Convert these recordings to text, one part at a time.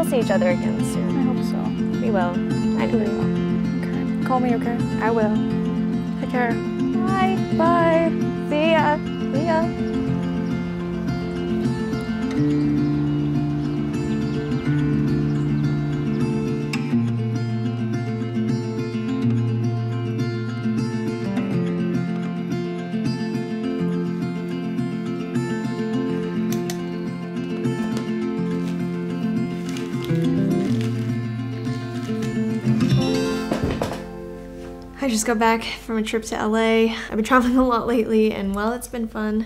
we'll see each other again soon. I hope so. We will. I know we will. Okay. Call me, okay? I will. Take care. Bye. Bye. See ya. See ya. I just got back from a trip to LA. I've been traveling a lot lately, and while it's been fun,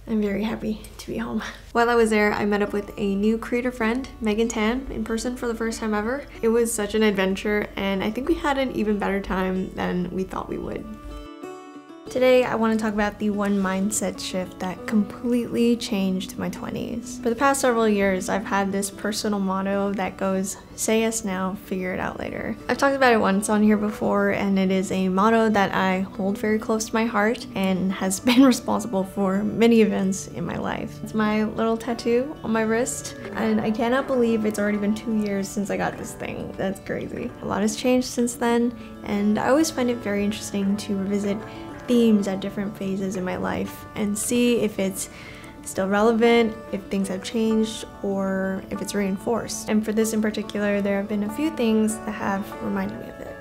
I'm very happy to be home. While I was there, I met up with a new creator friend, Megan Tan, in person for the first time ever. It was such an adventure, and I think we had an even better time than we thought we would. Today, I want to talk about the one mindset shift that completely changed my 20s. For the past several years, I've had this personal motto that goes, say yes now, figure it out later. I've talked about it once on here before, and it is a motto that I hold very close to my heart and has been responsible for many events in my life. It's my little tattoo on my wrist, and I cannot believe it's already been 2 years since I got this thing. That's crazy. A lot has changed since then, and I always find it very interesting to revisit themes at different phases in my life and see if it's still relevant, if things have changed, or if it's reinforced. And for this in particular, there have been a few things that have reminded me of it.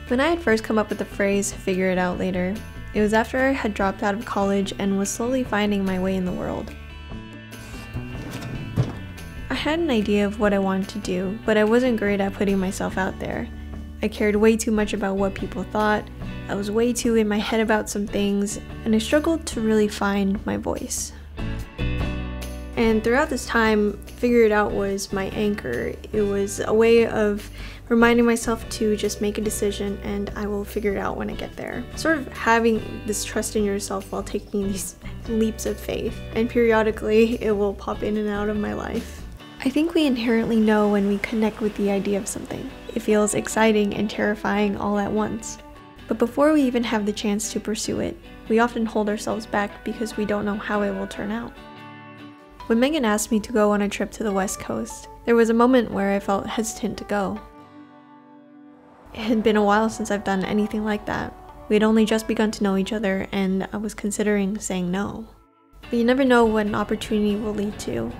When I had first come up with the phrase, figure it out later, it was after I had dropped out of college and was slowly finding my way in the world. I had an idea of what I wanted to do, but I wasn't great at putting myself out there. I cared way too much about what people thought, I was way too in my head about some things, and I struggled to really find my voice. And throughout this time, Figure It Out was my anchor. It was a way of reminding myself to just make a decision and I will figure it out when I get there. Sort of having this trust in yourself while taking these leaps of faith, and periodically it will pop in and out of my life. I think we inherently know when we connect with the idea of something. It feels exciting and terrifying all at once. But before we even have the chance to pursue it, we often hold ourselves back because we don't know how it will turn out. When Megan asked me to go on a trip to the West Coast, there was a moment where I felt hesitant to go. It had been a while since I've done anything like that. We had only just begun to know each other and I was considering saying no. But you never know what an opportunity will lead to.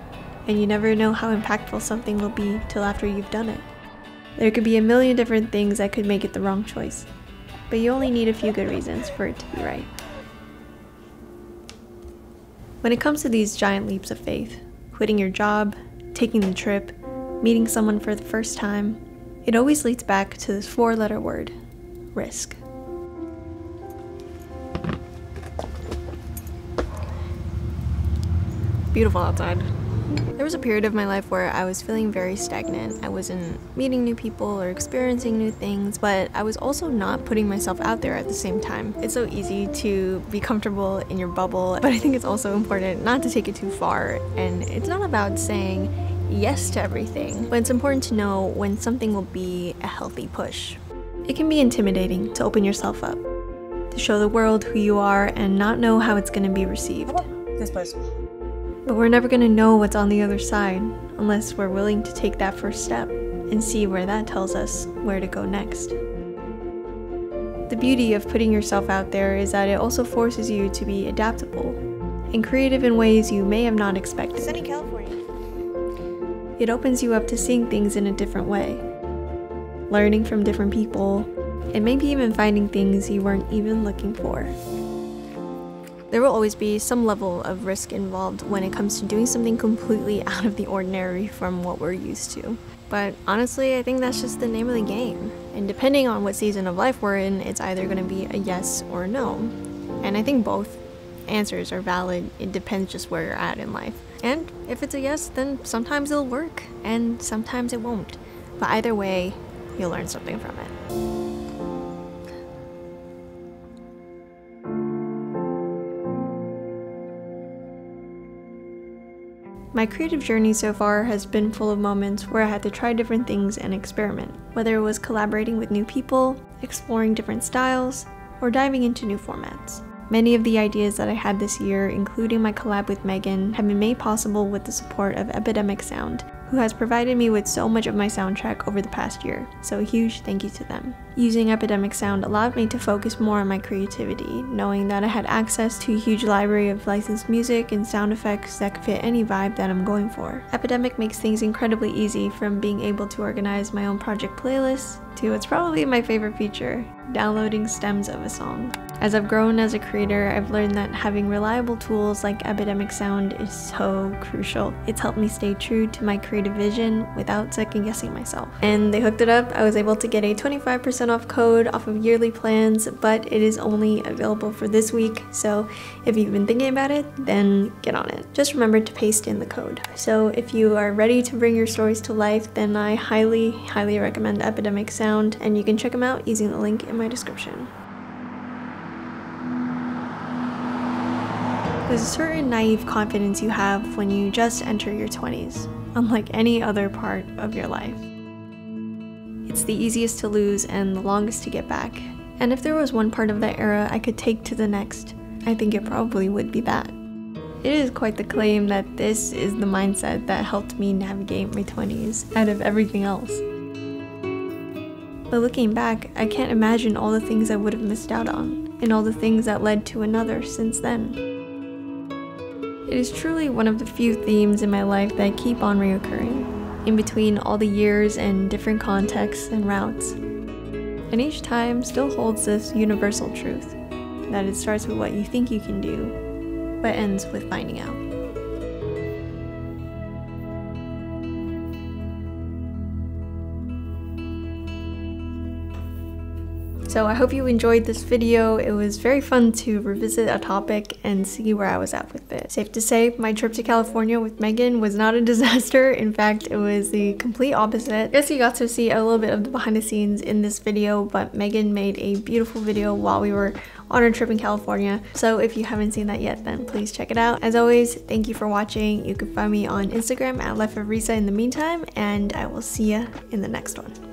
And you never know how impactful something will be till after you've done it. There could be a million different things that could make it the wrong choice, but you only need a few good reasons for it to be right. When it comes to these giant leaps of faith, quitting your job, taking the trip, meeting someone for the first time, it always leads back to this 4-letter word, risk. Beautiful outside. There was a period of my life where I was feeling very stagnant. I wasn't meeting new people or experiencing new things, but I was also not putting myself out there at the same time. It's so easy to be comfortable in your bubble, but I think it's also important not to take it too far. And it's not about saying yes to everything, but it's important to know when something will be a healthy push. It can be intimidating to open yourself up, to show the world who you are and not know how it's going to be received. This place. But we're never going to know what's on the other side unless we're willing to take that first step and see where that tells us where to go next. The beauty of putting yourself out there is that it also forces you to be adaptable and creative in ways you may have not expected. Sunny California. It opens you up to seeing things in a different way, learning from different people, and maybe even finding things you weren't even looking for. There will always be some level of risk involved when it comes to doing something completely out of the ordinary from what we're used to. But honestly, I think that's just the name of the game. And depending on what season of life we're in, it's either going to be a yes or a no. And I think both answers are valid. It depends just where you're at in life. And if it's a yes, then sometimes it'll work, and sometimes it won't. But either way, you'll learn something from it. My creative journey so far has been full of moments where I had to try different things and experiment, whether it was collaborating with new people, exploring different styles, or diving into new formats. Many of the ideas that I had this year, including my collab with Megan, have been made possible with the support of Epidemic Sound, who has provided me with so much of my soundtrack over the past year, so a huge thank you to them. Using Epidemic Sound allowed me to focus more on my creativity, knowing that I had access to a huge library of licensed music and sound effects that could fit any vibe that I'm going for. Epidemic makes things incredibly easy, from being able to organize my own project playlists to what's probably my favorite feature, downloading stems of a song. As I've grown as a creator, I've learned that having reliable tools like Epidemic Sound is so crucial. It's helped me stay true to my creative vision without second guessing myself. And they hooked it up. I was able to get a 25% off code off of yearly plans, but it is only available for this week. So if you've been thinking about it, then get on it. Just remember to paste in the code. So if you are ready to bring your stories to life, then I highly recommend Epidemic Sound, and you can check them out using the link in my description. There's a certain naive confidence you have when you just enter your 20s, unlike any other part of your life. It's the easiest to lose and the longest to get back. And if there was one part of that era I could take to the next, I think it probably would be that. It is quite the claim that this is the mindset that helped me navigate my 20s out of everything else. But looking back, I can't imagine all the things I would have missed out on, and all the things that led to another since then. It is truly one of the few themes in my life that keep on reoccurring, in between all the years and different contexts and routes. And each time still holds this universal truth, that it starts with what you think you can do, but ends with finding out. So I hope you enjoyed this video. It was very fun to revisit a topic and see where I was at with it. Safe to say, my trip to California with Megan was not a disaster. In fact, it was the complete opposite. I guess you got to see a little bit of the behind the scenes in this video, but Megan made a beautiful video while we were on our trip in California. So if you haven't seen that yet, then please check it out. As always, thank you for watching. You can find me on Instagram at Riza in the meantime, and I will see ya in the next one.